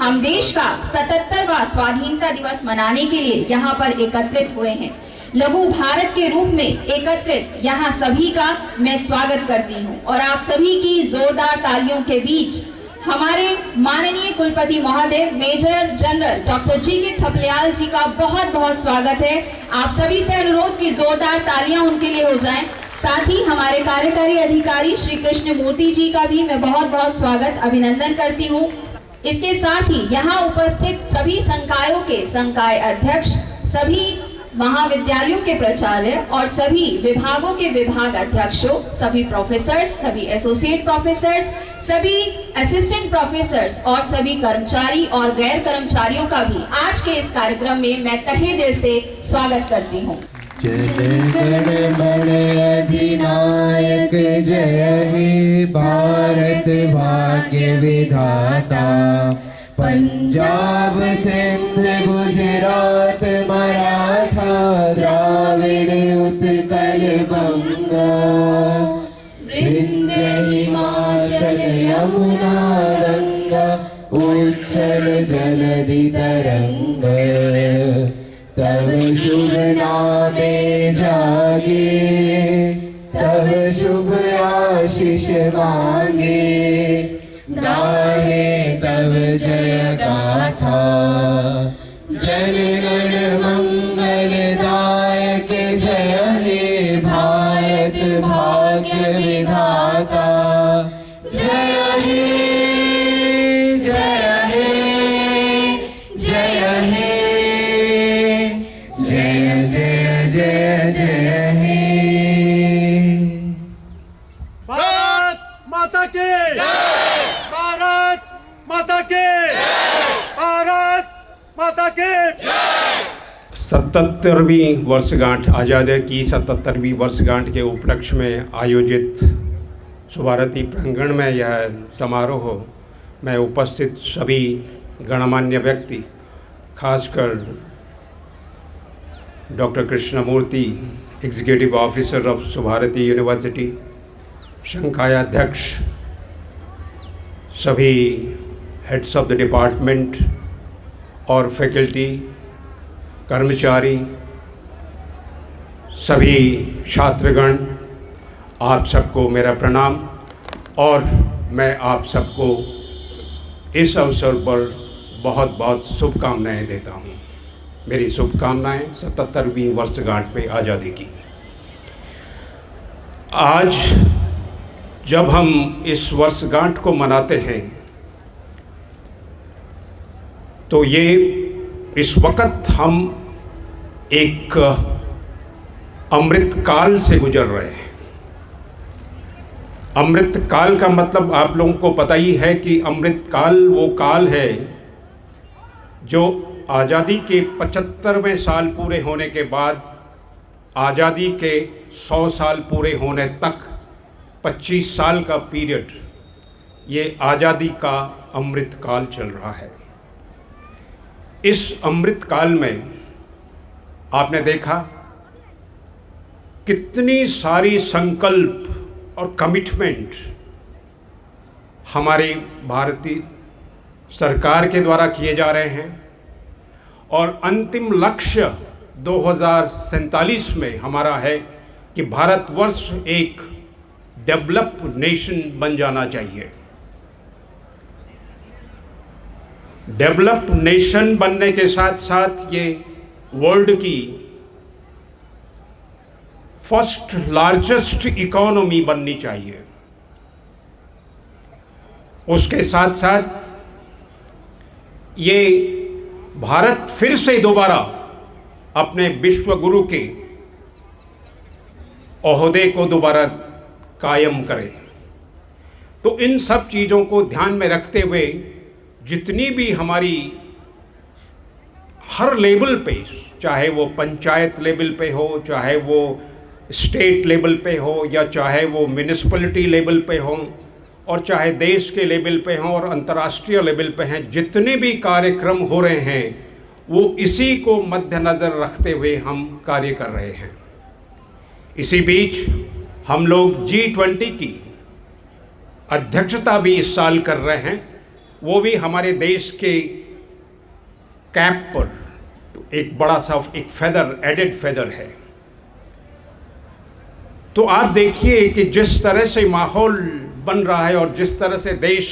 हम देश का 77वां स्वाधीनता दिवस मनाने के लिए यहाँ पर एकत्रित हुए हैं। लघु भारत के रूप में एकत्रित यहाँ सभी का मैं स्वागत करती हूँ और आप सभी की जोरदार तालियों के बीच हमारे माननीय कुलपति महोदय major general doctor G K. Thapliyal ji का बहुत बहुत स्वागत है। आप सभी से अनुरोध की जोरदार तालियां उनके लिए हो जाएं। साथ ही हमारे कार्यकारी अधिकारी श्री कृष्ण मूर्ति जी का भी मैं बहुत बहुत स्वागत अभिनंदन करती हूँ। इसके साथ ही यहाँ उपस्थित सभी संकायों के संकाय अध्यक्ष, सभी महाविद्यालयों के प्राचार्य और सभी विभागों के विभाग अध्यक्षों, सभी प्रोफेसर्स, सभी एसोसिएट प्रोफेसर्स, सभी असिस्टेंट प्रोफेसर्स और सभी कर्मचारी और गैर कर्मचारियों का भी आज के इस कार्यक्रम में मैं तहे दिल से स्वागत करती हूँ। जनगण अधिनायक जय हे भारत भाग्य विधाता। पंजाब सिंध गुजरात मराठा द्राविड़ उत्कल बंगा। विंध्य हिमाचल यमुना गंगा उच्छल जलधि तरंग। तव शुभ नामे जागे तव शुभ आशीष मांगे। गाहे तव जय गाथा जनगण मंगलदायक जय हे भारत भाग्य विधाता। जय हे जय हे जय हे जय जय जय जय हे। भारत माता की जय, भारत माता की जय, भारत माता की जय। 77वीं वर्षगांठ आज़ादी की 77वीं वर्षगांठ के उपलक्ष्य में आयोजित सुभारती प्रांगण में यह समारोह में उपस्थित सभी गणमान्य व्यक्ति, खासकर doctor Krishnamurthy, executive officer of Subharti university, संकायाध्यक्ष, सभी हेड्स ऑफ द डिपार्टमेंट और फैकल्टी, कर्मचारी, सभी छात्रगण, आप सबको मेरा प्रणाम और मैं आप सबको इस अवसर पर बहुत बहुत शुभकामनाएं देता हूं। मेरी शुभकामनाएं 77वीं वर्षगांठ पे आज़ादी की। आज जब हम इस वर्षगांठ को मनाते हैं तो ये इस वक्त हम एक अमृत काल से गुजर रहे हैं। अमृत काल का मतलब आप लोगों को पता ही है कि अमृत काल वो काल है जो आज़ादी के 75वें साल पूरे होने के बाद आज़ादी के 100 साल पूरे होने तक 25 साल का पीरियड, ये आज़ादी का अमृत काल चल रहा है। इस अमृत काल में आपने देखा कितनी सारी संकल्प और कमिटमेंट हमारी भारतीय सरकार के द्वारा किए जा रहे हैं और अंतिम लक्ष्य 2047 में हमारा है कि भारतवर्ष एक डेवलप नेशन बन जाना चाहिए। डेवलप नेशन बनने के साथ साथ ये वर्ल्ड की फर्स्ट लार्जेस्ट इकोनॉमी बननी चाहिए। उसके साथ साथ ये भारत फिर से दोबारा अपने विश्व गुरु के ओहदे को दोबारा कायम करे। तो इन सब चीज़ों को ध्यान में रखते हुए जितनी भी हमारी हर लेवल पे, चाहे वो पंचायत लेवल पे हो, चाहे वो स्टेट लेवल पे हो, या चाहे वो म्यूनिसिपैलिटी लेवल पे हो, और चाहे देश के लेवल पे हों और अंतर्राष्ट्रीय लेवल पे हैं, जितने भी कार्यक्रम हो रहे हैं वो इसी को मद्देनज़र रखते हुए हम कार्य कर रहे हैं। इसी बीच हम लोग G20 की अध्यक्षता भी इस साल कर रहे हैं वो भी हमारे देश के कैप पर एक बड़ा सा एक फेदर, एडेड फेदर है। तो आप देखिए कि जिस तरह से माहौल बन रहा है और जिस तरह से देश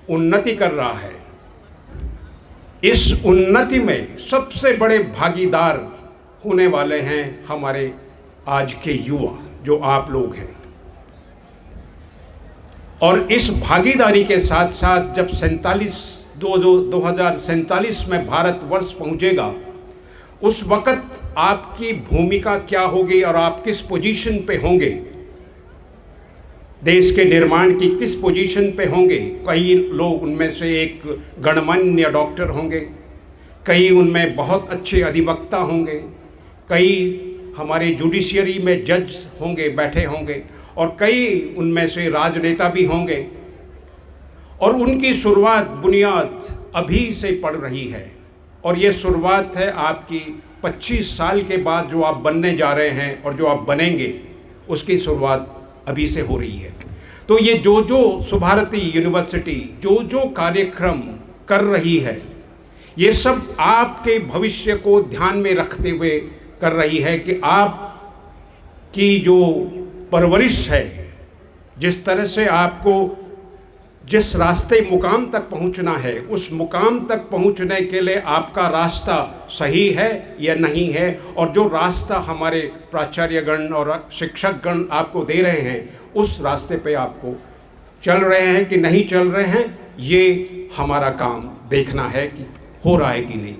उन्नति कर रहा है, इस उन्नति में सबसे बड़े भागीदार होने वाले हैं हमारे आज के युवा, जो आप लोग हैं। और इस भागीदारी के साथ साथ जब 2047 में भारतवर्ष पहुंचेगा, उस वक़्त आपकी भूमिका क्या होगी और आप किस पोजीशन पे होंगे, देश के निर्माण की किस पोजीशन पे होंगे। कई लोग उनमें से एक गणमान्य डॉक्टर होंगे, कई उनमें बहुत अच्छे अधिवक्ता होंगे, कई हमारे जुडिशियरी में जज होंगे, बैठे होंगे, और कई उनमें से राजनेता भी होंगे। और उनकी शुरुआत, बुनियाद अभी से पड़ रही है। और ये शुरुआत है आपकी 25 साल के बाद जो आप बनने जा रहे हैं और जो आप बनेंगे, उसकी शुरुआत अभी से हो रही है। तो ये जो सुभारती यूनिवर्सिटी जो कार्यक्रम कर रही है, ये सब आपके भविष्य को ध्यान में रखते हुए कर रही है कि आप की जो परवरिश है, जिस तरह से आपको जिस रास्ते मुकाम तक पहुंचना है, उस मुकाम तक पहुंचने के लिए आपका रास्ता सही है या नहीं है, और जो रास्ता हमारे प्राचार्यगण और शिक्षकगण आपको दे रहे हैं, उस रास्ते पे आपको चल रहे हैं कि नहीं चल रहे हैं, ये हमारा काम देखना है कि हो रहा है कि नहीं।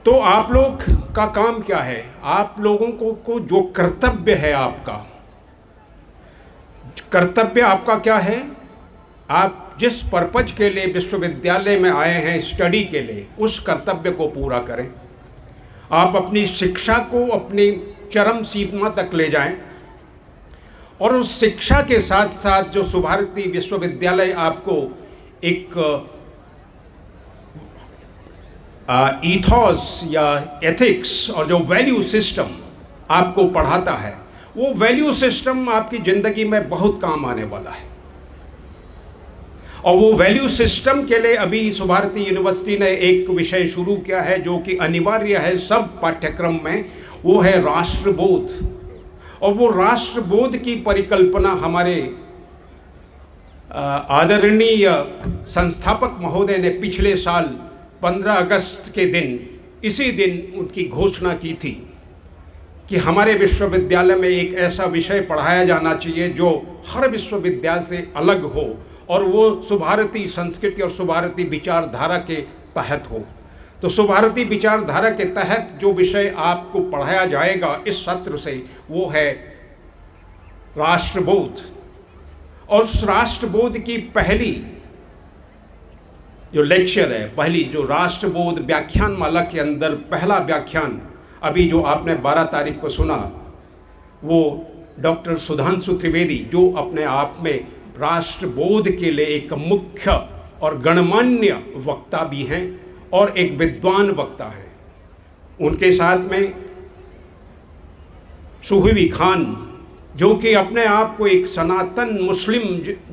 तो आप लोग का काम क्या है? आप लोगों को जो कर्तव्य है, आपका कर्तव्य आपका क्या है? आप जिस पर्पज के लिए विश्वविद्यालय में आए हैं, स्टडी के लिए, उस कर्तव्य को पूरा करें। आप अपनी शिक्षा को अपनी चरम सीमा तक ले जाएं, और उस शिक्षा के साथ साथ जो सुभारती विश्वविद्यालय आपको एक ईथॉस या एथिक्स और जो वैल्यू सिस्टम आपको पढ़ाता है, वो वैल्यू सिस्टम आपकी ज़िंदगी में बहुत काम आने वाला है। और वो वैल्यू सिस्टम के लिए अभी सुभारती यूनिवर्सिटी ने एक विषय शुरू किया है जो कि अनिवार्य है सब पाठ्यक्रम में, वो है राष्ट्रबोध। और वो राष्ट्रबोध की परिकल्पना हमारे आदरणीय संस्थापक महोदय ने पिछले साल 15 अगस्त के दिन, इसी दिन उनकी घोषणा की थी कि हमारे विश्वविद्यालय में एक ऐसा विषय पढ़ाया जाना चाहिए जो हर विश्वविद्यालय से अलग हो, और वो सुभारती संस्कृति और सुभारती विचारधारा के तहत हो। तो सुभारती विचारधारा के तहत जो विषय आपको पढ़ाया जाएगा इस सत्र से, वो है राष्ट्रबोध। और उस राष्ट्रबोध की पहली जो लेक्चर है, पहली जो राष्ट्रबोध व्याख्यान माला के अंदर पहला व्याख्यान अभी जो आपने 12 तारीख को सुना, वो डॉक्टर सुधांशु त्रिवेदी, जो अपने आप में राष्ट्रबोध के लिए एक मुख्य और गणमान्य वक्ता भी हैं और एक विद्वान वक्ता हैं। उनके साथ में सुहैबी खान, जो कि अपने आप को एक सनातन मुस्लिम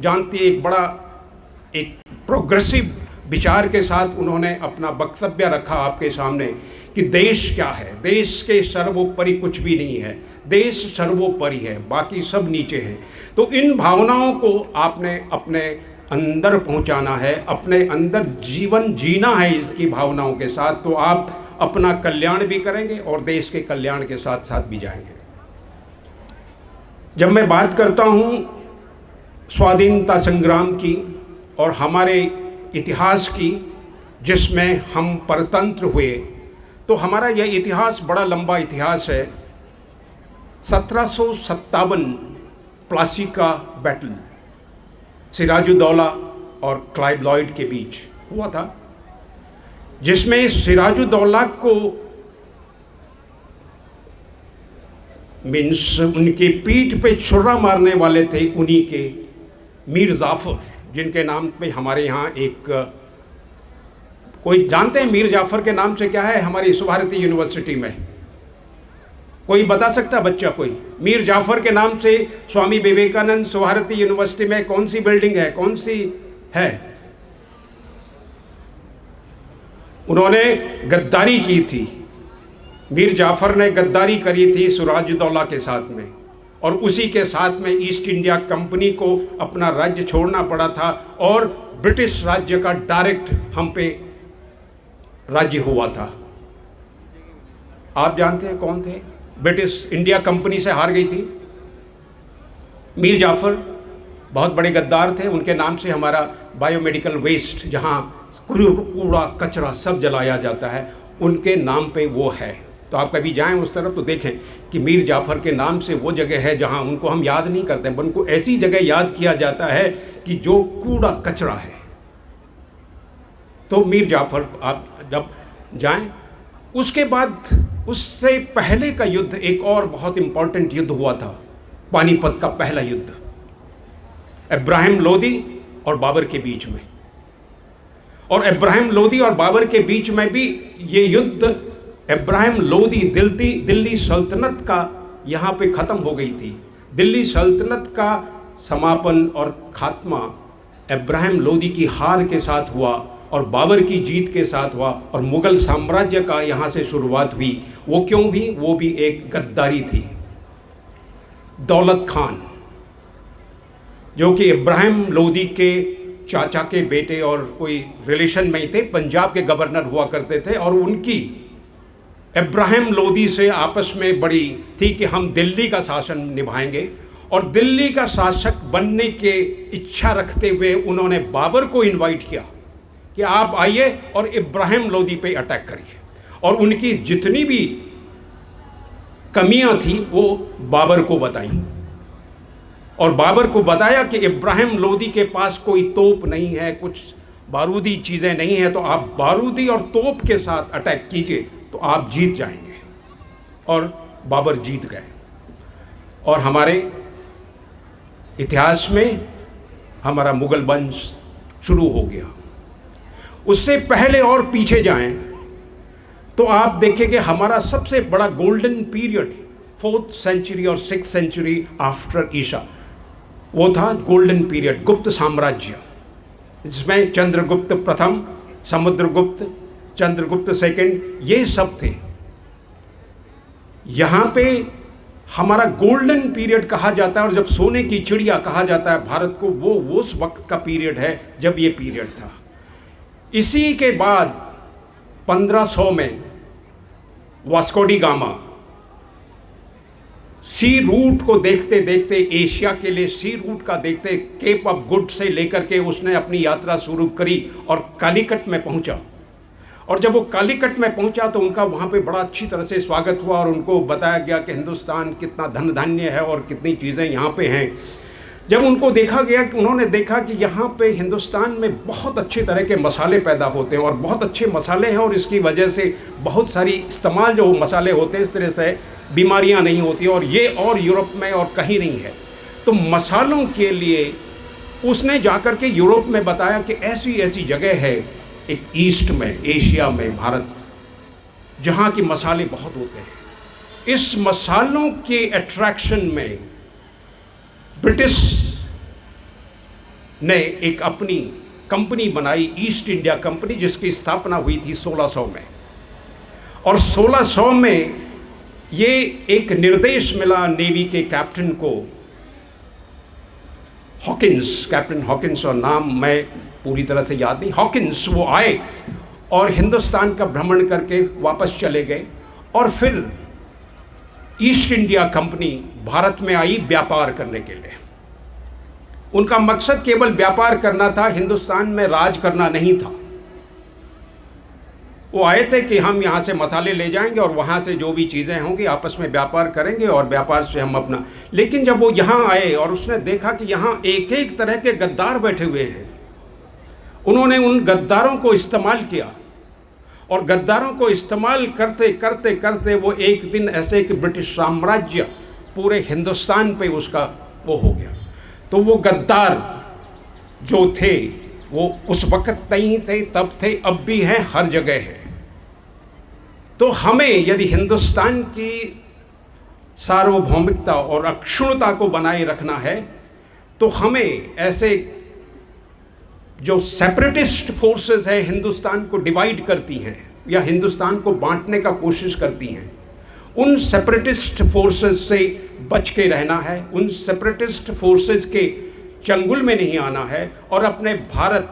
जानती है, एक बड़ा एक प्रोग्रेसिव विचार के साथ उन्होंने अपना वक्तव्य रखा आपके सामने कि देश क्या है, देश के सर्वोपरि कुछ भी नहीं है, देश सर्वोपरि है, बाकी सब नीचे हैं। तो इन भावनाओं को आपने अपने अंदर पहुंचाना है, अपने अंदर जीवन जीना है इसकी भावनाओं के साथ, तो आप अपना कल्याण भी करेंगे और देश के कल्याण के साथ साथ भी जाएंगे। जब मैं बात करता हूं स्वाधीनता संग्राम की और हमारे इतिहास की, जिसमें हम परतंत्र हुए, तो हमारा यह इतिहास बड़ा लंबा इतिहास है। 1757 प्लासी का बैटल सिराजुद्दौला और क्लाइव लॉयड के बीच हुआ था, जिसमें सिराजुद्दौला को मीन्स उनके पीठ पे छुरा मारने वाले थे उन्हीं के मीर जाफर, जिनके नाम पे हमारे यहाँ एक कोई जानते हैं मीर जाफर के नाम से क्या है हमारी सुभारती यूनिवर्सिटी में? कोई बता सकता बच्चा? कोई मीर जाफर के नाम से स्वामी विवेकानंद सुभारती यूनिवर्सिटी में कौन सी बिल्डिंग है, कौन सी है? उन्होंने गद्दारी की थी। मीर जाफ़र ने गद्दारी करी थी सिराजुद्दौला के साथ में, और उसी के साथ में ईस्ट इंडिया कंपनी को अपना राज्य छोड़ना पड़ा था और ब्रिटिश राज्य का डायरेक्ट हम पे राज्य हुआ था। आप जानते हैं कौन थे? ब्रिटिश इंडिया कंपनी से हार गई थी। मीर जाफ़र बहुत बड़े गद्दार थे। उनके नाम से हमारा बायोमेडिकल वेस्ट, जहाँ कूड़ा कचरा सब जलाया जाता है, उनके नाम पे वो है। तो आप कभी जाएं उस तरफ तो देखें कि मीर जाफ़र के नाम से वो जगह है जहाँ उनको हम याद नहीं करते, उनको ऐसी जगह याद किया जाता है कि जो कूड़ा कचरा है। तो मीर जाफ़र आप जब जाएं, उसके बाद उससे पहले का युद्ध एक और बहुत इम्पॉर्टेंट युद्ध हुआ था, पानीपत का पहला युद्ध, इब्राहिम लोदी और बाबर के बीच में। और इब्राहिम लोदी और बाबर के बीच में भी ये युद्ध, इब्राहिम लोदी दिल्ली सल्तनत का यहाँ पे ख़त्म हो गई थी। दिल्ली सल्तनत का समापन और ख़ात्मा इब्राहिम लोदी की हार के साथ हुआ और बाबर की जीत के साथ हुआ, और मुग़ल साम्राज्य का यहाँ से शुरुआत हुई। वो क्यों हुई? वो भी एक गद्दारी थी। दौलत खान, जो कि इब्राहिम लोदी के चाचा के बेटे और कोई रिलेशन में ही थे, पंजाब के गवर्नर हुआ करते थे, और उनकी इब्राहिम लोदी से आपस में बड़ी थी कि हम दिल्ली का शासन निभाएंगे। और दिल्ली का शासक बनने के इच्छा रखते हुए उन्होंने बाबर को इनवाइट किया कि आप आइए और इब्राहिम लोदी पे अटैक करिए, और उनकी जितनी भी कमियां थी वो बाबर को बताई, और बाबर को बताया कि इब्राहिम लोदी के पास कोई तोप नहीं है, कुछ बारूदी चीज़ें नहीं हैं, तो आप बारूदी और तोप के साथ अटैक कीजिए तो आप जीत जाएंगे। और बाबर जीत गए। और हमारे इतिहास में हमारा मुग़ल वंश शुरू हो गया। उससे पहले और पीछे जाएं तो आप देखें कि हमारा सबसे बड़ा गोल्डन पीरियड 4th सेंचुरी और 6th सेंचुरी आफ्टर ईसा, वो था गोल्डन पीरियड, गुप्त साम्राज्य, जिसमें चंद्रगुप्त प्रथम, समुद्रगुप्त, चंद्रगुप्त सेकंड, ये सब थे। यहाँ पे हमारा गोल्डन पीरियड कहा जाता है, और जब सोने की चिड़िया कहा जाता है भारत को, वो उस वक्त का पीरियड है जब ये पीरियड था। इसी के बाद 1500 में वास्को डी गामा सी रूट को देखते देखते, एशिया के लिए सी रूट का देखते, केप ऑफ गुड से लेकर के उसने अपनी यात्रा शुरू करी और कालीकट में पहुंचा। और जब वो कालीकट में पहुंचा तो उनका वहाँ पे बड़ा अच्छी तरह से स्वागत हुआ, और उनको बताया गया कि हिंदुस्तान कितना धन धान्य है और कितनी चीज़ें यहाँ पे हैं। जब उनको देखा गया कि उन्होंने देखा कि यहाँ पे हिंदुस्तान में बहुत अच्छे तरह के मसाले पैदा होते हैं, और बहुत अच्छे मसाले हैं, और इसकी वजह से बहुत सारी इस्तेमाल जो मसाले होते हैं, इस तरह से बीमारियाँ नहीं होती, और ये और यूरोप में और कहीं नहीं है। तो मसालों के लिए उसने जाकर के यूरोप में बताया कि ऐसी ऐसी जगह है एक ईस्ट में, एशिया में, भारत, जहाँ के मसाले बहुत होते हैं। इस मसालों के अट्रैक्शन में ब्रिटिश ने एक अपनी कंपनी बनाई, ईस्ट इंडिया कंपनी, जिसकी स्थापना हुई थी 1600 में। और 1600 में ये एक निर्देश मिला नेवी के कैप्टन को, हॉकिंस, कैप्टन हॉकिंस, और नाम मैं पूरी तरह से याद नहीं, हॉकिंस, वो आए और हिंदुस्तान का भ्रमण करके वापस चले गए। और फिर ईस्ट इंडिया कंपनी भारत में आई व्यापार करने के लिए। उनका मकसद केवल व्यापार करना था, हिंदुस्तान में राज करना नहीं था। वो आए थे कि हम यहाँ से मसाले ले जाएंगे और वहाँ से जो भी चीज़ें होंगी आपस में व्यापार करेंगे, और व्यापार से हम अपना। लेकिन जब वो यहाँ आए और उसने देखा कि यहाँ एक एक तरह के गद्दार बैठे हुए हैं, उन्होंने उन गद्दारों को इस्तेमाल किया, और गद्दारों को इस्तेमाल करते करते करते वो एक दिन ऐसे कि ब्रिटिश साम्राज्य पूरे हिंदुस्तान पे उसका वो हो गया। तो वो गद्दार जो थे वो उस वक्त नहीं थे, तब थे, अब भी हैं, हर जगह है। तो हमें यदि हिंदुस्तान की सार्वभौमिकता और अक्षुण्णता को बनाए रखना है तो हमें ऐसे जो सेपरेटिस्ट फोर्सेस है हिंदुस्तान को डिवाइड करती हैं या हिंदुस्तान को बांटने का कोशिश करती हैं, उन सेपरेटिस्ट फोर्सेस से बच के रहना है, उन सेपरेटिस्ट फोर्सेस के चंगुल में नहीं आना है और अपने भारत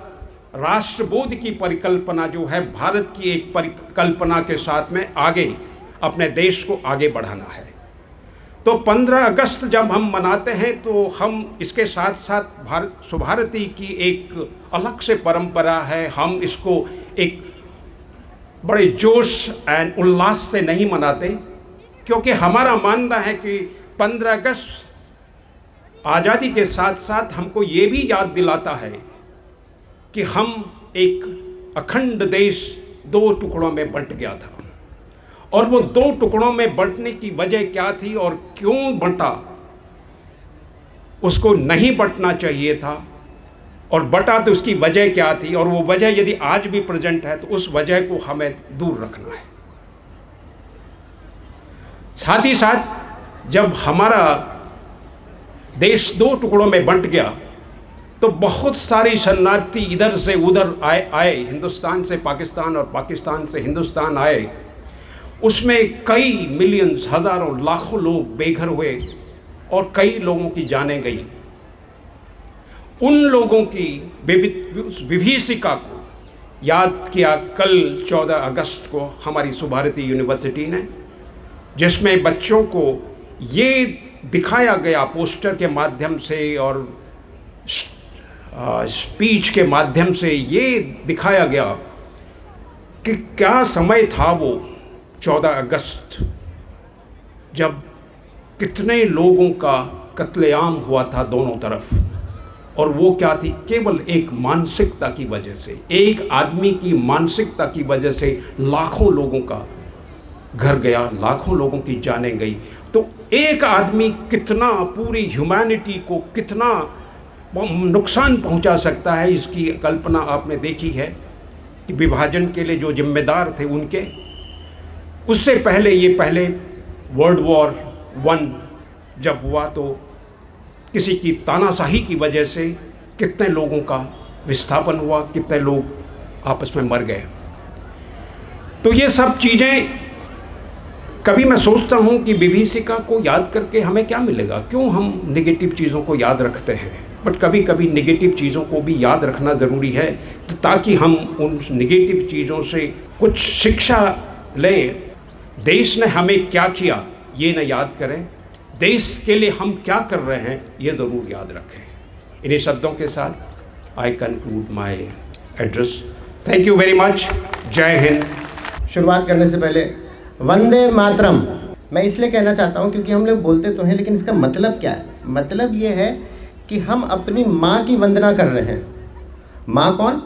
राष्ट्रबोध की परिकल्पना जो है, भारत की एक परिकल्पना के साथ में आगे अपने देश को आगे बढ़ाना है। तो 15 अगस्त जब हम मनाते हैं तो हम इसके साथ साथ सुभारती की एक अलग से परंपरा है, हम इसको एक बड़े जोश एंड उल्लास से नहीं मनाते, क्योंकि हमारा मानना है कि 15 अगस्त आज़ादी के साथ साथ हमको ये भी याद दिलाता है कि हम एक अखंड देश 2 टुकड़ों में बंट गया था, और वो 2 टुकड़ों में बंटने की वजह क्या थी और क्यों बंटा, उसको नहीं बंटना चाहिए था, और बटा तो उसकी वजह क्या थी, और वो वजह यदि आज भी प्रेजेंट है तो उस वजह को हमें दूर रखना है। साथ ही साथ जब हमारा देश 2 टुकड़ों में बंट गया तो बहुत सारे शरणार्थी इधर से उधर आए, हिंदुस्तान से पाकिस्तान और पाकिस्तान से हिंदुस्तान आए। उसमें कई मिलियंस, हज़ारों, लाखों लोग बेघर हुए और कई लोगों की जानें गई। उन लोगों की विभीषिका को याद किया कल 14 अगस्त को हमारी सुभारती यूनिवर्सिटी ने, जिसमें बच्चों को ये दिखाया गया पोस्टर के माध्यम से और स्पीच के माध्यम से, ये दिखाया गया कि क्या समय था वो 14 अगस्त जब कितने लोगों का कत्लेआम हुआ था दोनों तरफ, और वो क्या थी, केवल एक मानसिकता की वजह से, एक आदमी की मानसिकता की वजह से लाखों लोगों का घर गया, लाखों लोगों की जानें गई। तो एक आदमी कितना पूरी ह्यूमैनिटी को कितना नुकसान पहुंचा सकता है, इसकी कल्पना आपने देखी है कि विभाजन के लिए जो जिम्मेदार थे उनके, उससे पहले वर्ल्ड वॉर 1 जब हुआ तो किसी की तानाशाही की वजह से कितने लोगों का विस्थापन हुआ, कितने लोग आपस में मर गए। तो ये सब चीज़ें कभी मैं सोचता हूँ कि विभीषिका को याद करके हमें क्या मिलेगा, क्यों हम नेगेटिव चीज़ों को याद रखते हैं। बट कभी कभी नेगेटिव चीज़ों को भी याद रखना ज़रूरी है, तो ताकि हम उन नेगेटिव चीज़ों से कुछ शिक्षा लें। देश ने हमें क्या किया ये न याद करें, देश के लिए हम क्या कर रहे हैं ये ज़रूर याद रखें। इन्हीं शब्दों के साथ I conclude my address. Thank you very much. जय हिंद। शुरुआत करने से पहले वंदे मातरम मैं इसलिए कहना चाहता हूँ क्योंकि हम लोग बोलते तो हैं, लेकिन इसका मतलब क्या है? मतलब ये है कि हम अपनी माँ की वंदना कर रहे हैं। माँ कौन?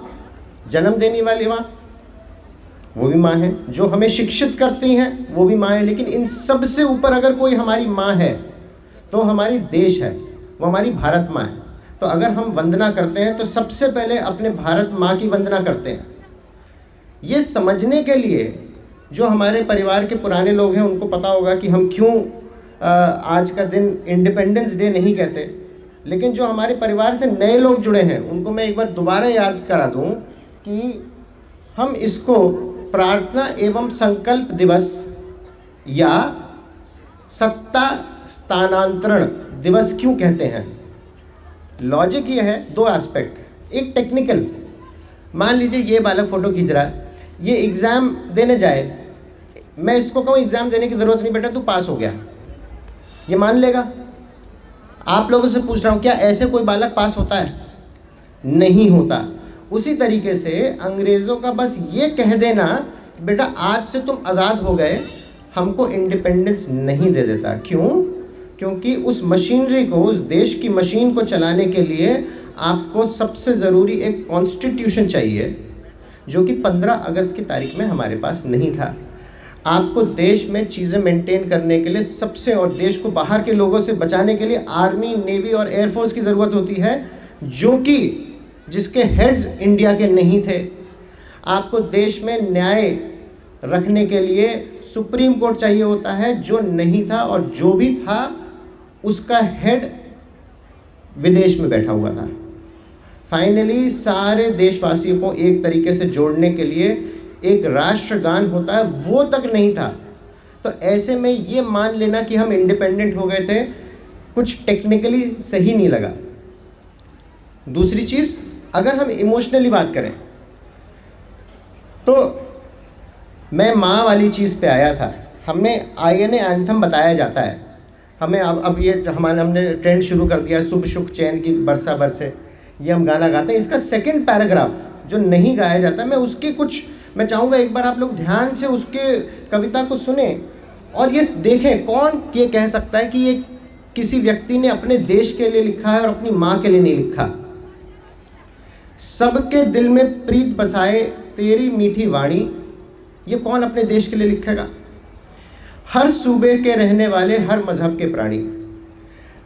जन्म देने वाली माँ, वो भी माँ है। जो हमें शिक्षित करती हैं वो भी माँ है। लेकिन इन सब से ऊपर अगर कोई हमारी माँ है तो हमारी देश है, वो हमारी भारत माँ है। तो अगर हम वंदना करते हैं तो सबसे पहले अपने भारत माँ की वंदना करते हैं। ये समझने के लिए जो हमारे परिवार के पुराने लोग हैं उनको पता होगा कि हम क्यों आज का दिन इंडिपेंडेंस डे नहीं कहते, लेकिन जो हमारे परिवार से नए लोग जुड़े हैं उनको मैं एक बार दोबारा याद करा दूं कि हम इसको प्रार्थना एवं संकल्प दिवस या सत्ता स्थानांतरण दिवस क्यों कहते हैं। लॉजिक ये है, 2 एस्पेक्ट। एक टेक्निकल, मान लीजिए ये बालक फ़ोटो खींच रहा है, ये एग्ज़ाम देने जाए, मैं इसको कहूँ एग्ज़ाम देने की ज़रूरत नहीं बेटा, तू पास हो गया, ये मान लेगा? आप लोगों से पूछ रहा हूँ, क्या ऐसे कोई बालक पास होता है? नहीं होता। उसी तरीके से अंग्रेज़ों का बस ये कह देना बेटा आज से तुम आज़ाद हो गए, हमको इंडिपेंडेंस नहीं दे देता। क्यों? क्योंकि उस मशीनरी को, उस देश की मशीन को चलाने के लिए आपको सबसे ज़रूरी एक कॉन्स्टिट्यूशन चाहिए, जो कि 15 अगस्त की तारीख में हमारे पास नहीं था। आपको देश में चीज़ें मेंटेन करने के लिए सबसे, और देश को बाहर के लोगों से बचाने के लिए आर्मी, नेवी और एयरफोर्स की ज़रूरत होती है, जो कि जिसके हेड्स इंडिया के नहीं थे। आपको देश में न्याय रखने के लिए सुप्रीम कोर्ट चाहिए होता है, जो नहीं था, और जो भी था उसका हेड विदेश में बैठा हुआ था। फाइनली सारे देशवासियों को एक तरीके से जोड़ने के लिए एक राष्ट्रगान होता है, वो तक नहीं था। तो ऐसे में ये मान लेना कि हम इंडिपेंडेंट हो गए थे, कुछ टेक्निकली सही नहीं लगा। दूसरी चीज़, अगर हम इमोशनली बात करें तो मैं माँ वाली चीज़ पे आया था। हमें INA एंथम बताया जाता है, हमें अब ये हमने ट्रेंड शुरू कर दिया है, शुभ सुख चैन की बरसा बरसे, ये हम गाना गाते हैं। इसका सेकंड पैराग्राफ जो नहीं गाया जाता, मैं चाहूँगा एक बार आप लोग ध्यान से उसके कविता को सुने और ये देखें कौन ये कह सकता है कि ये किसी व्यक्ति ने अपने देश के लिए लिखा है और अपनी माँ के लिए नहीं लिखा। सबके दिल में प्रीत बसाए तेरी मीठी वाणी, ये कौन अपने देश के लिए लिखेगा? हर सूबे के रहने वाले, हर मजहब के प्राणी,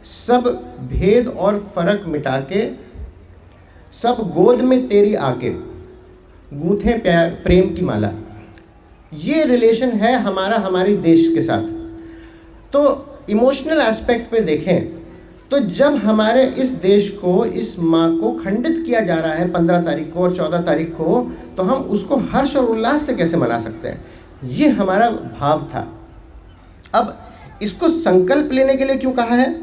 सब भेद और फर्क मिटा के, सब गोद में तेरी आके गूंथे प्यार प्रेम की माला। ये रिलेशन है हमारा हमारे देश के साथ। तो इमोशनल एस्पेक्ट पे देखें तो जब हमारे इस देश को, इस माँ को खंडित किया जा रहा है 15 तारीख को और 14 तारीख को, तो हम उसको हर्ष और उल्लास से कैसे मना सकते हैं? ये हमारा भाव था। अब इसको संकल्प लेने के लिए क्यों कहा है?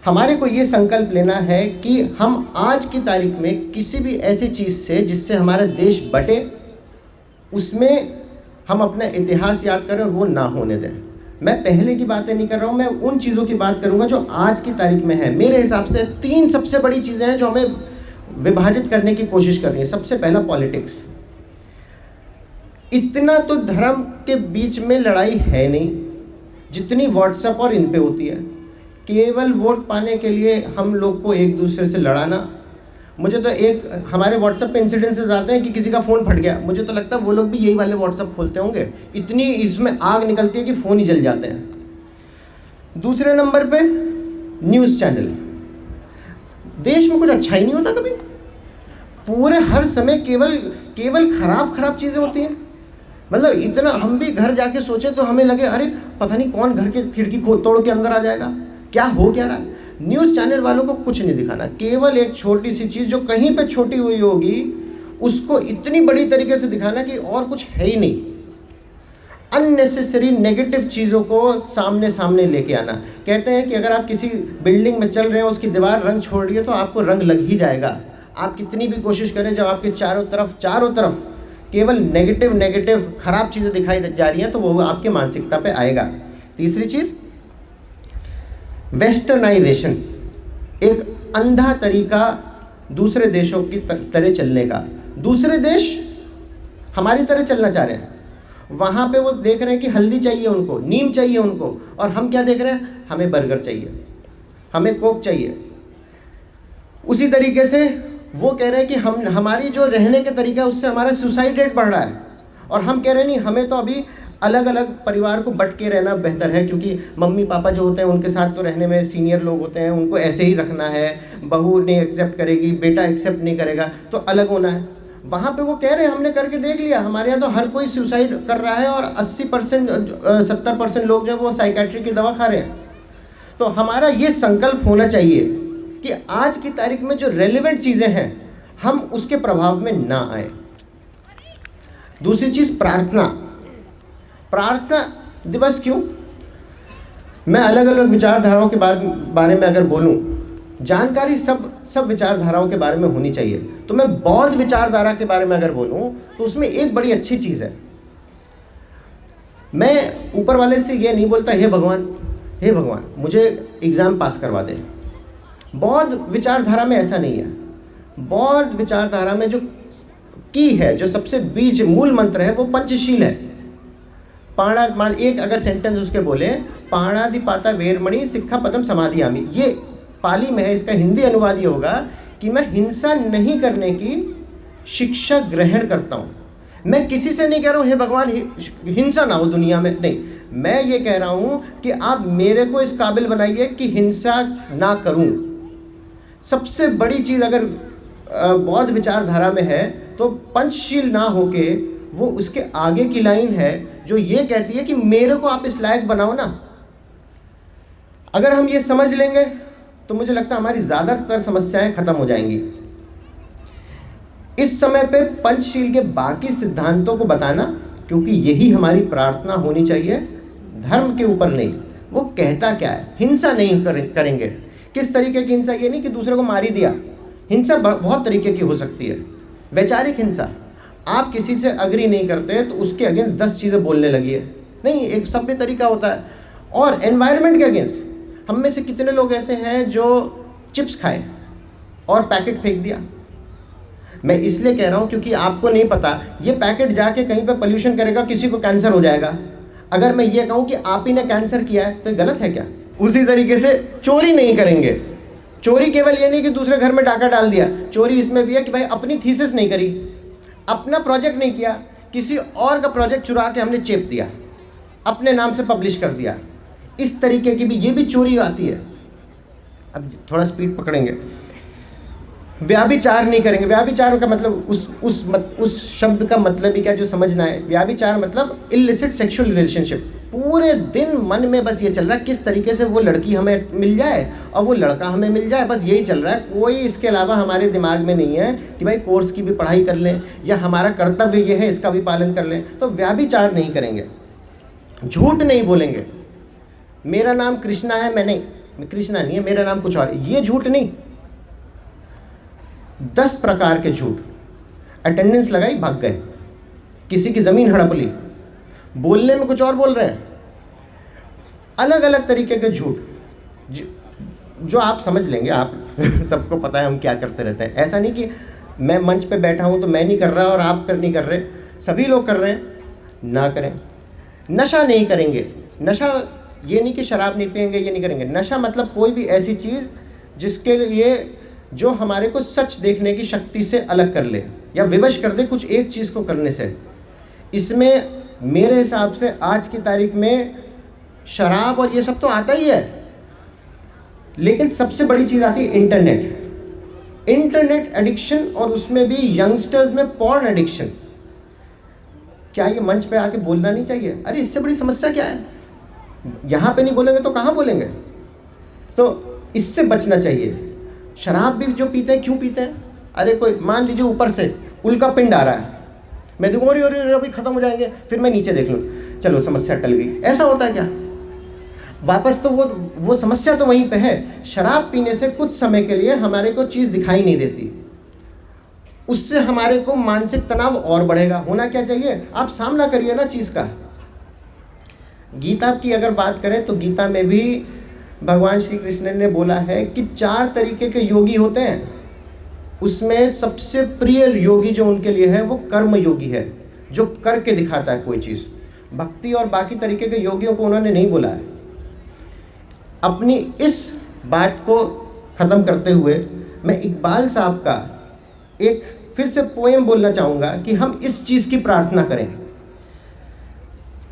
हमारे को ये संकल्प लेना है कि हम आज की तारीख में किसी भी ऐसी चीज़ से जिससे हमारा देश बटे, उसमें हम अपना इतिहास याद करें और वो ना होने दें। मैं पहले की बातें नहीं कर रहा हूँ, मैं उन चीज़ों की बात करूँगा जो आज की तारीख में है। मेरे हिसाब से 3 सबसे बड़ी चीज़ें हैं जो हमें विभाजित करने की कोशिश कर रही है। सबसे पहला पॉलिटिक्स। इतना तो धर्म के बीच में लड़ाई है नहीं जितनी व्हाट्सएप और इन पे होती है। केवल वोट पाने के लिए हम लोग को एक दूसरे से लड़ाना। मुझे तो एक हमारे व्हाट्सएप पे इंसिडेंसेस आते हैं कि किसी का फ़ोन फट गया, मुझे तो लगता है वो लोग भी यही वाले व्हाट्सएप खोलते होंगे, इतनी इसमें आग निकलती है कि फ़ोन ही जल जाते हैं। दूसरे नंबर पे न्यूज़ चैनल। देश में कुछ अच्छा ही नहीं होता कभी, पूरे हर समय केवल खराब चीज़ें होती हैं। मतलब इतना हम भी घर जाके सोचें तो हमें लगे अरे पता नहीं कौन घर के खिड़की तोड़ के अंदर आ जाएगा, क्या हो क्या रहा है। न्यूज़ चैनल वालों को कुछ नहीं दिखाना, केवल एक छोटी सी चीज़ जो कहीं पे छोटी हुई होगी उसको इतनी बड़ी तरीके से दिखाना कि और कुछ है ही नहीं। अननेसेसरी नेगेटिव चीज़ों को सामने लेके आना। कहते हैं कि अगर आप किसी बिल्डिंग में चल रहे हैं, उसकी दीवार रंग छोड़ रही है तो आपको रंग लग ही जाएगा। आप कितनी भी कोशिश करें, जब आपके चारों तरफ केवल नेगेटिव खराब चीज़ें दिखाई जा रही हैं तो वो आपके मानसिकता पे आएगा। तीसरी चीज़ वेस्टर्नाइजेशन, एक अंधा तरीका दूसरे देशों की तरह चलने का। दूसरे देश हमारी तरह चलना चाह रहे हैं, वहाँ पे वो देख रहे हैं कि हल्दी चाहिए उनको, नीम चाहिए उनको, और हम क्या देख रहे हैं, हमें बर्गर चाहिए, हमें कोक चाहिए। उसी तरीके से वो कह रहे हैं कि हमारी जो रहने के तरीका है उससे हमारा सुसाइड रेट बढ़ रहा है, और हम कह रहे हैं नहीं, हमें तो अभी अलग अलग परिवार को बट के रहना बेहतर है, क्योंकि मम्मी पापा जो होते हैं उनके साथ तो रहने में सीनियर लोग होते हैं, उनको ऐसे ही रखना है, बहू नहीं एक्सेप्ट करेगी, बेटा एक्सेप्ट नहीं करेगा तो अलग होना है। वहाँ पे वो कह रहे हैं हमने करके देख लिया, हमारे यहाँ तो हर कोई सुसाइड कर रहा है और 80% 70% लोग जो वो साइकेट्री की दवा खा रहे हैं। तो हमारा ये संकल्प होना चाहिए कि आज की तारीख में जो रेलिवेंट चीज़ें हैं हम उसके प्रभाव में ना आए। दूसरी चीज़ प्रार्थना दिवस क्यों? मैं अलग अलग विचारधाराओं के बारे में अगर बोलूं, जानकारी सब विचारधाराओं के बारे में होनी चाहिए। तो मैं बौद्ध विचारधारा के बारे में अगर बोलूं तो उसमें एक बड़ी अच्छी चीज़ है, मैं ऊपर वाले से ये नहीं बोलता हे भगवान मुझे एग्ज़ाम पास करवा दे। बौद्ध विचारधारा में ऐसा नहीं है। बौद्ध विचारधारा में जो की है, जो सबसे बीज मूल मंत्र है, वो पंचशील है। एक अगर सेंटेंस उसके बोले, पाणादिपाता वेरमणि सिक्खा पदम समाधियामि, ये पाली में है, इसका हिंदी अनुवाद ये होगा कि मैं हिंसा नहीं करने की शिक्षा ग्रहण करता हूँ। मैं किसी से नहीं कह रहा हूँ हे भगवान हिंसा ना हो दुनिया में, नहीं, मैं ये कह रहा हूँ कि आप मेरे को इस काबिल बनाइए कि हिंसा ना करूँ। सबसे बड़ी चीज़ अगर बौद्ध विचारधारा में है तो पंचशील ना होके वो उसके आगे की लाइन है जो ये कहती है कि मेरे को आप इस लायक बनाओ ना। अगर हम ये समझ लेंगे तो मुझे लगता है हमारी ज़्यादातर समस्याएं खत्म हो जाएंगी। इस समय पे पंचशील के बाकी सिद्धांतों को बताना, क्योंकि यही हमारी प्रार्थना होनी चाहिए, धर्म के ऊपर नहीं। वो कहता क्या है, हिंसा नहीं करेंगे। किस तरीके की हिंसा? ये नहीं कि दूसरे को मार ही दिया। हिंसा बहुत तरीके की हो सकती है। वैचारिक हिंसा, आप किसी से अग्री नहीं करते तो उसके अगेंस्ट 10 चीज़ें बोलने लगी है, नहीं, एक सभ्य तरीका होता है। और एनवायरनमेंट के अगेंस्ट, हम में से कितने लोग ऐसे हैं जो चिप्स खाए और पैकेट फेंक दिया? मैं इसलिए कह रहा हूँ क्योंकि आपको नहीं पता ये पैकेट जाके कहीं पे पोल्यूशन करेगा, किसी को कैंसर हो जाएगा। अगर मैं ये कहूँ कि आप ही ने कैंसर किया है तो ये गलत है क्या? उसी तरीके से चोरी नहीं करेंगे। चोरी केवल ये नहीं कि दूसरे घर में डाका डाल दिया, चोरी इसमें भी है कि भाई अपनी थीसिस नहीं करी, अपना प्रोजेक्ट नहीं किया, किसी और का प्रोजेक्ट चुरा के हमने चेप दिया, अपने नाम से पब्लिश कर दिया। इस तरीके की भी, ये भी चोरी आती है। अब थोड़ा स्पीड पकड़ेंगे। व्याभिचार नहीं करेंगे। व्याभिचार का मतलब उस शब्द का मतलब ही क्या जो समझना है। व्याभिचार मतलब इलिसिट सेक्सुअल रिलेशनशिप। पूरे दिन मन में बस ये चल रहा है किस तरीके से वो लड़की हमें मिल जाए और वो लड़का हमें मिल जाए, बस यही चल रहा है। कोई इसके अलावा हमारे दिमाग में नहीं है कि भाई कोर्स की भी पढ़ाई कर लें या हमारा कर्तव्य ये है इसका भी पालन कर लें। तो व्याभिचार नहीं करेंगे, झूठ नहीं बोलेंगे। मेरा नाम कृष्णा है, मैं कृष्णा नहीं है, मेरा नाम कुछ और, ये झूठ नहीं। 10 प्रकार के झूठ, अटेंडेंस लगाई भाग गए, किसी की ज़मीन हड़प ली, बोलने में कुछ और बोल रहे हैं, अलग अलग तरीके के झूठ जो आप समझ लेंगे। आप सबको पता है हम क्या करते रहते हैं। ऐसा नहीं कि मैं मंच पे बैठा हूँ तो मैं नहीं कर रहा और आप नहीं कर रहे, सभी लोग कर रहे हैं। ना करें। नशा नहीं करेंगे। नशा ये नहीं कि शराब नहीं पिएंगे, ये नहीं करेंगे। नशा मतलब कोई भी ऐसी चीज़ जिसके लिए जो हमारे को सच देखने की शक्ति से अलग कर ले या विवश कर दे कुछ एक चीज़ को करने से। इसमें मेरे हिसाब से आज की तारीख में शराब और ये सब तो आता ही है, लेकिन सबसे बड़ी चीज़ आती है इंटरनेट एडिक्शन, और उसमें भी यंगस्टर्स में पॉर्न एडिक्शन। क्या ये मंच पे आके बोलना नहीं चाहिए? अरे इससे बड़ी समस्या क्या है? यहाँ पे नहीं बोलेंगे तो कहाँ बोलेंगे? तो इससे बचना चाहिए। शराब भी जो पीते हैं क्यों पीते हैं? अरे कोई मान लीजिए ऊपर से उल्का पिंड आ रहा है, मैं देखूँ और अभी ख़त्म हो जाएंगे, फिर मैं नीचे देख लूँ, चलो समस्या टल गई। ऐसा होता है क्या? वापस तो वो समस्या तो वहीं पे है। शराब पीने से कुछ समय के लिए हमारे को चीज़ दिखाई नहीं देती, उससे हमारे को मानसिक तनाव और बढ़ेगा। होना क्या चाहिए? आप सामना करिए ना चीज़ का। गीता की अगर बात करें तो गीता में भी भगवान श्री कृष्ण ने बोला है कि 4 तरीके के योगी होते हैं। उसमें सबसे प्रिय योगी जो उनके लिए है वो कर्म योगी है, जो करके दिखाता है कोई चीज़। भक्ति और बाकी तरीके के योगियों को उन्होंने नहीं बोला है। अपनी इस बात को ख़त्म करते हुए मैं इकबाल साहब का एक फिर से पोएम बोलना चाहूँगा कि हम इस चीज़ की प्रार्थना करें।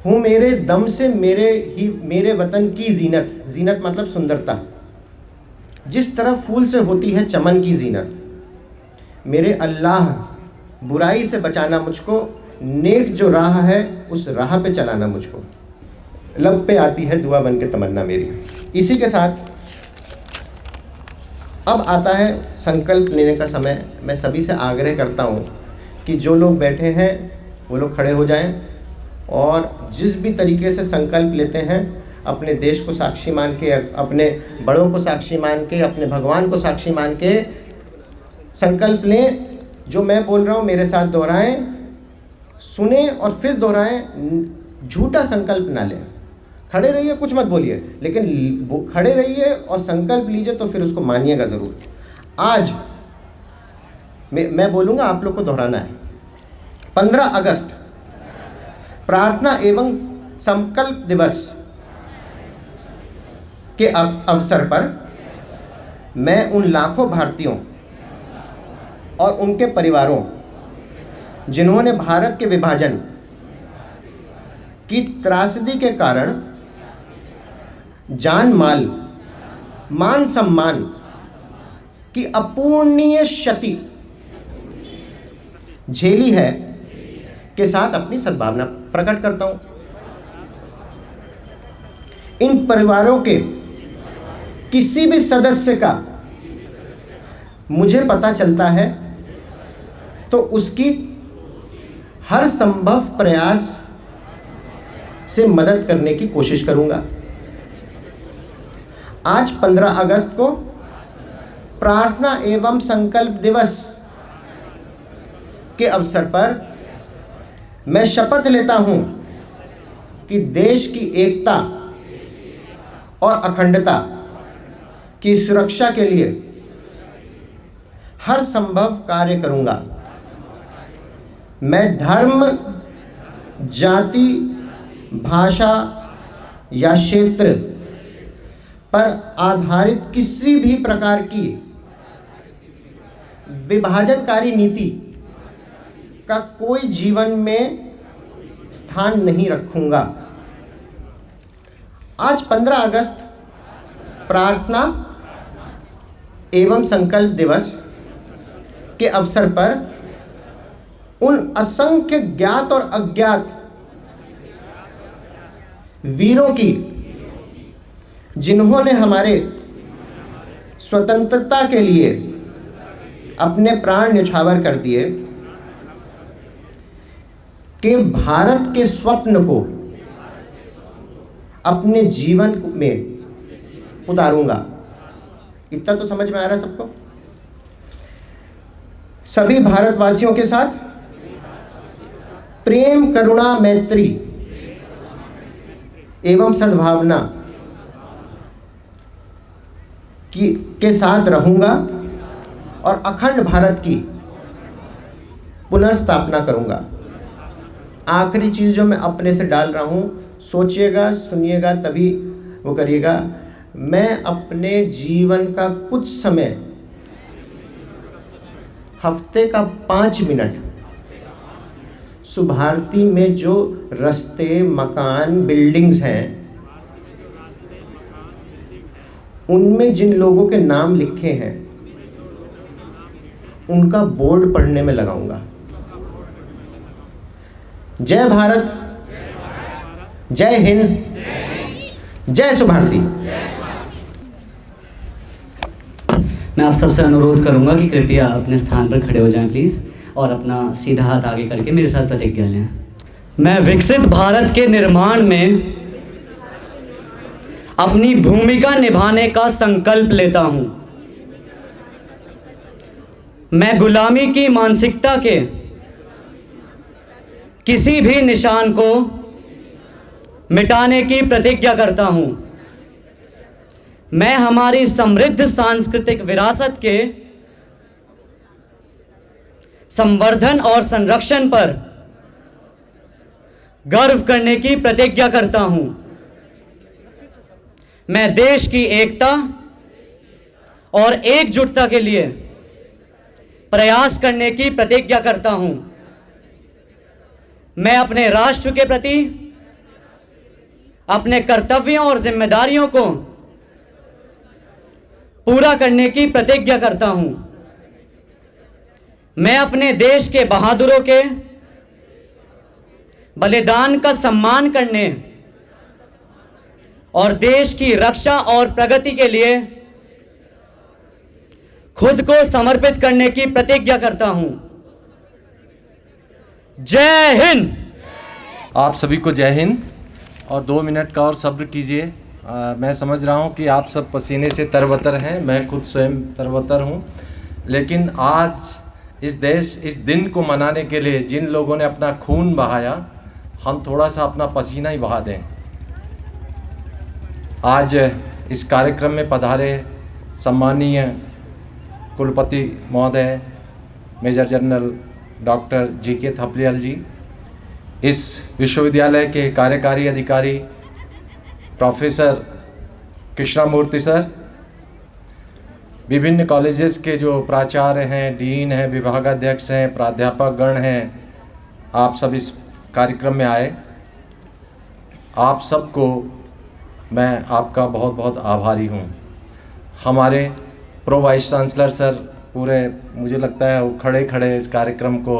हूँ मेरे दम से मेरे वतन की जीनत, जीनत मतलब सुंदरता, जिस तरह फूल से होती है चमन की जीनत। मेरे अल्लाह बुराई से बचाना मुझको, नेक जो राह है उस राह पे चलाना मुझको। लब पे आती है दुआ बन के तमन्ना मेरी। इसी के साथ अब आता है संकल्प लेने का समय। मैं सभी से आग्रह करता हूँ कि जो लोग बैठे हैं वो लोग खड़े हो जाएं और जिस भी तरीके से संकल्प लेते हैं अपने देश को साक्षी मान के, अपने बड़ों को साक्षी मान के, अपने भगवान को साक्षी मान के संकल्प लें। जो मैं बोल रहा हूँ मेरे साथ दोहराएं, सुने और फिर दोहराएं। झूठा संकल्प ना लें। खड़े रहिए, कुछ मत बोलिए, लेकिन खड़े रहिए और संकल्प लीजिए तो फिर उसको मानिएगा ज़रूर। आज मैं बोलूँगा, आप लोग को दोहराना है। 15 अगस्त प्रार्थना एवं संकल्प दिवस के अवसर पर मैं उन लाखों भारतीयों और उनके परिवारों जिन्होंने भारत के विभाजन की त्रासदी के कारण जान माल, मान सम्मान की अपूर्णीय क्षति झेली है के साथ अपनी सद्भावना प्रकट करता हूं। इन परिवारों किसी भी सदस्य का मुझे पता चलता है तो उसकी हर संभव प्रयास से मदद करने की कोशिश करूंगा। आज 15 अगस्त को प्रार्थना एवं संकल्प दिवस के अवसर पर मैं शपथ लेता हूं कि देश की एकता और अखंडता की सुरक्षा के लिए हर संभव कार्य करूंगा। मैं धर्म, जाति, भाषा या क्षेत्र पर आधारित किसी भी प्रकार की विभाजनकारी नीति का कोई जीवन में स्थान नहीं रखूंगा। आज 15 अगस्त प्रार्थना एवं संकल्प दिवस के अवसर पर उन असंख्य ज्ञात और अज्ञात वीरों की जिन्होंने हमारे स्वतंत्रता के लिए अपने प्राण न्यौछावर कर दिए के भारत के स्वप्न को अपने जीवन में उतारूंगा। इतना तो समझ में आ रहा है सबको? सभी भारतवासियों के साथ प्रेम, करुणा, मैत्री एवं सद्भावना के साथ रहूंगा और अखंड भारत की पुनर्स्थापना करूंगा। आखिरी चीज़ जो मैं अपने से डाल रहा हूँ, सोचिएगा, सुनिएगा, तभी वो करिएगा। मैं अपने जीवन का कुछ समय, हफ्ते का 5 मिनट सुभारती में जो रास्ते, मकान, बिल्डिंग्स हैं, उनमें जिन लोगों के नाम लिखे हैं उनका बोर्ड पढ़ने में लगाऊंगा। जय भारत, जय हिंद, जय सुभारती। मैं आप सबसे अनुरोध करूंगा कि कृपया अपने स्थान पर खड़े हो जाएं प्लीज़, और अपना सीधा हाथ आगे करके मेरे साथ प्रतिज्ञा लें। मैं विकसित भारत के निर्माण में अपनी भूमिका निभाने का संकल्प लेता हूं। मैं गुलामी की मानसिकता के किसी भी निशान को मिटाने की प्रतिज्ञा करता हूं। मैं हमारी समृद्ध सांस्कृतिक विरासत के संवर्धन और संरक्षण पर गर्व करने की प्रतिज्ञा करता हूं। मैं देश की एकता और एकजुटता के लिए प्रयास करने की प्रतिज्ञा करता हूं। मैं अपने राष्ट्र के प्रति अपने कर्तव्यों और जिम्मेदारियों को पूरा करने की प्रतिज्ञा करता हूं। मैं अपने देश के बहादुरों के बलिदान का सम्मान करने और देश की रक्षा और प्रगति के लिए खुद को समर्पित करने की प्रतिज्ञा करता हूं। जय हिंद। आप सभी को जय हिंद, और 2 मिनट का और सब्र कीजिए। मैं समझ रहा हूँ कि आप सब पसीने से तरबतर हैं, मैं खुद स्वयं तरबतर हूँ, लेकिन आज इस दिन को मनाने के लिए जिन लोगों ने अपना खून बहाया, हम थोड़ा सा अपना पसीना ही बहा दें। आज इस कार्यक्रम में पधारे सम्मानीय कुलपति महोदय major general doctor G K. Thapliyal ji, इस विश्वविद्यालय के कार्यकारी अधिकारी प्रोफेसर कृष्णामूर्ति सर, विभिन्न कॉलेजेस के जो प्राचार्य हैं, डीन हैं, विभागाध्यक्ष हैं, प्राध्यापक गण हैं, आप सब इस कार्यक्रम में आए। आप सबको मैं आपका बहुत बहुत आभारी हूँ। हमारे प्रो वाइस चांसलर सर पूरे, मुझे लगता है वो खड़े खड़े इस कार्यक्रम को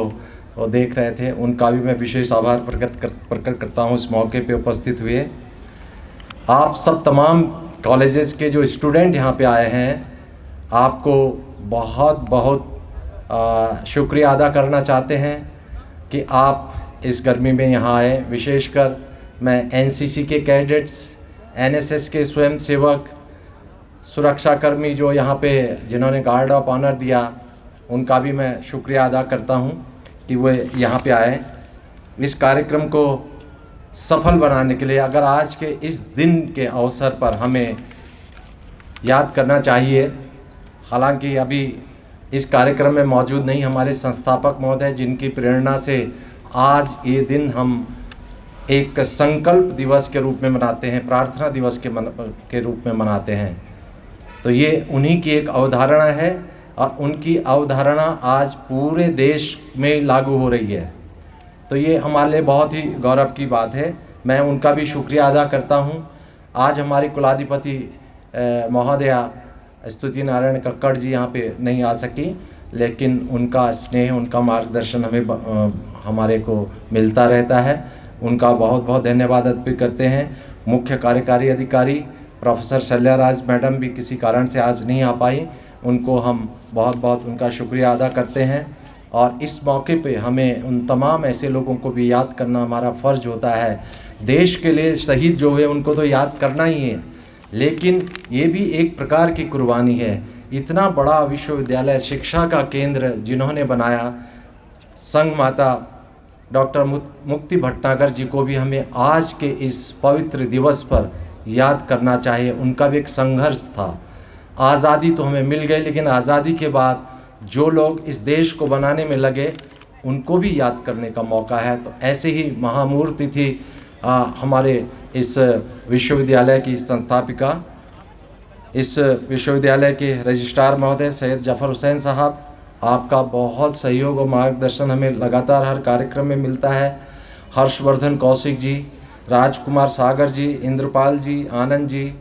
वो देख रहे थे, उनका भी मैं विशेष आभार प्रकट करता हूँ इस मौके पे उपस्थित हुए। आप सब तमाम कॉलेजेस के जो स्टूडेंट यहाँ पे आए हैं, आपको बहुत बहुत शुक्रिया अदा करना चाहते हैं कि आप इस गर्मी में यहाँ आए। विशेषकर मैं एनसीसी के कैडेट्स, एनएसएस के स्वयंसेवक, सुरक्षाकर्मी जो यहाँ पे जिन्होंने गार्ड ऑफ ऑनर दिया, उनका भी मैं शुक्रिया अदा करता हूँ कि वो यहाँ पे आए। इस कार्यक्रम को सफल बनाने के लिए अगर आज के इस दिन के अवसर पर हमें याद करना चाहिए, हालांकि अभी इस कार्यक्रम में मौजूद नहीं हमारे संस्थापक महोदय, जिनकी प्रेरणा से आज ये दिन हम एक संकल्प दिवस के रूप में मनाते हैं, प्रार्थना दिवस के रूप में मनाते हैं। तो ये उन्हीं की एक अवधारणा है और उनकी अवधारणा आज पूरे देश में लागू हो रही है। तो ये हमारे लिए बहुत ही गौरव की बात है। मैं उनका भी शुक्रिया अदा करता हूँ। आज हमारी कुलाधिपति महोदया स्तुति नारायण कक्कड़ जी यहाँ पे नहीं आ सकी, लेकिन उनका स्नेह, उनका मार्गदर्शन हमारे को मिलता रहता है। उनका बहुत बहुत धन्यवाद अर्पित करते हैं। मुख्य कार्यकारी अधिकारी प्रोफेसर शल्याराज मैडम भी किसी कारण से आज नहीं आ पाई, उनको हम बहुत बहुत उनका शुक्रिया अदा करते हैं। और इस मौके पे हमें उन तमाम ऐसे लोगों को भी याद करना हमारा फ़र्ज होता है। देश के लिए शहीद जो हुए उनको तो याद करना ही है, लेकिन ये भी एक प्रकार की कुर्बानी है। इतना बड़ा विश्वविद्यालय, शिक्षा का केंद्र जिन्होंने बनाया, संघ माता डॉक्टर मुक्ति भटनागर जी को भी हमें आज के इस पवित्र दिवस पर याद करना चाहिए। उनका भी एक संघर्ष था। आज़ादी तो हमें मिल गई, लेकिन आज़ादी के बाद जो लोग इस देश को बनाने में लगे, उनको भी याद करने का मौका है। तो ऐसे ही महामूर्ति थी हमारे इस विश्वविद्यालय की संस्थापिका, इस विश्वविद्यालय के रजिस्ट्रार महोदय सैयद जफ़र हुसैन साहब। आपका बहुत सहयोग और मार्गदर्शन हमें लगातार हर कार्यक्रम में मिलता है। हर्षवर्धन कौशिक जी, राजकुमार सागर जी, इंद्रपाल जी, आनंद जी,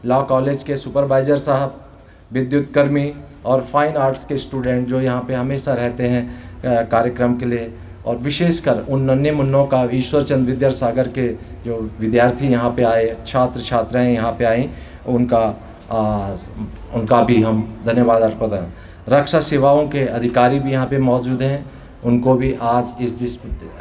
लॉ कॉलेज के सुपरवाइज़र साहब, विद्युत कर्मी और फाइन आर्ट्स के स्टूडेंट जो यहाँ पे हमेशा रहते हैं कार्यक्रम के लिए, और विशेषकर उन नन्हे मुन्नों का, ईश्वर चंद विद्यासागर के जो विद्यार्थी यहाँ पे आए, छात्र छात्राएँ यहाँ पे आई, उनका भी हम धन्यवाद अर्पित हैं। रक्षा सेवाओं के अधिकारी भी यहाँ पे मौजूद हैं, उनको भी आज इस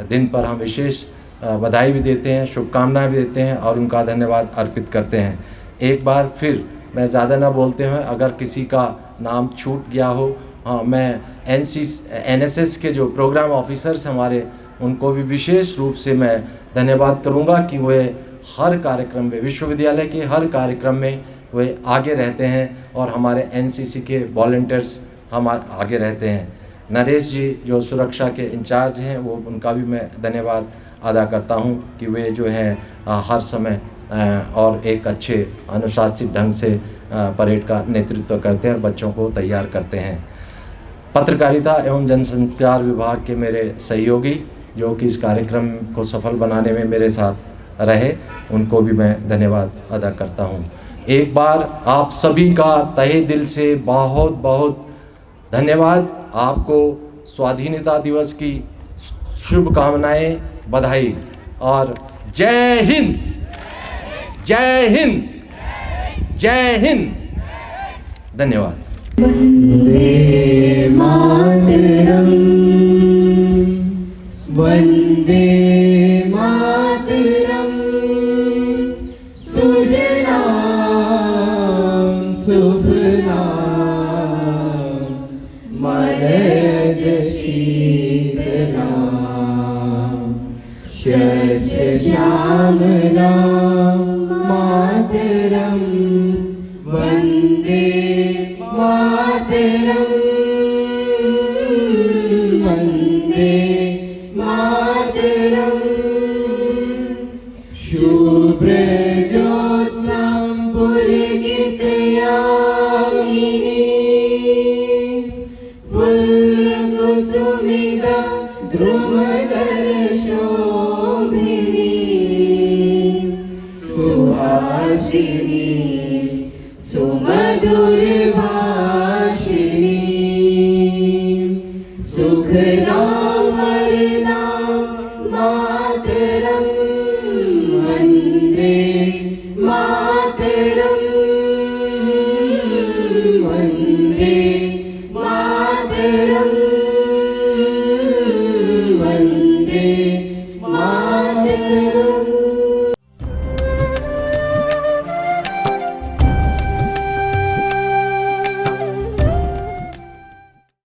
दिन पर हम विशेष बधाई भी देते हैं, शुभकामनाएं भी देते हैं और उनका धन्यवाद अर्पित करते हैं। एक बार फिर मैं ज़्यादा ना बोलते हुए, अगर किसी का नाम छूट गया हो, हाँ, मैं एनएसएस के जो प्रोग्राम ऑफिसर्स हमारे, उनको भी विशेष रूप से मैं धन्यवाद करूंगा कि वे हर कार्यक्रम में, विश्वविद्यालय के हर कार्यक्रम में वे आगे रहते हैं और हमारे एनसीसी के वॉलंटियर्स हमारे आगे रहते हैं। नरेश जी जो सुरक्षा के इंचार्ज हैं, वो उनका भी मैं धन्यवाद अदा करता हूं कि वे जो हैं हर समय और एक अच्छे अनुशासित ढंग से परेड का नेतृत्व करते हैं और बच्चों को तैयार करते हैं। पत्रकारिता एवं जनसंचार विभाग के मेरे सहयोगी जो कि इस कार्यक्रम को सफल बनाने में मेरे साथ रहे, उनको भी मैं धन्यवाद अदा करता हूं। एक बार आप सभी का तहे दिल से बहुत बहुत धन्यवाद। आपको स्वाधीनता दिवस की शुभकामनाएं, बधाई और जय हिंद, जय हिंद, जय हिंद। धन्यवाद। वंदे मातरम, वंदे मातरम, सुजलां सुफलां मलयज शीतलां शस्य श्यामलां मातरम, वंदे मातरम, वंदे मातरम। शुभ्र ज्योत्स्नां पुलकितयामिनीं फुल्लकुसुमिता द्रुमदलशोभिनीं सुहासिनीं सुमधुरभाषिणीं सुखदां वरदां मातरं, वन्दे मातरम्। दे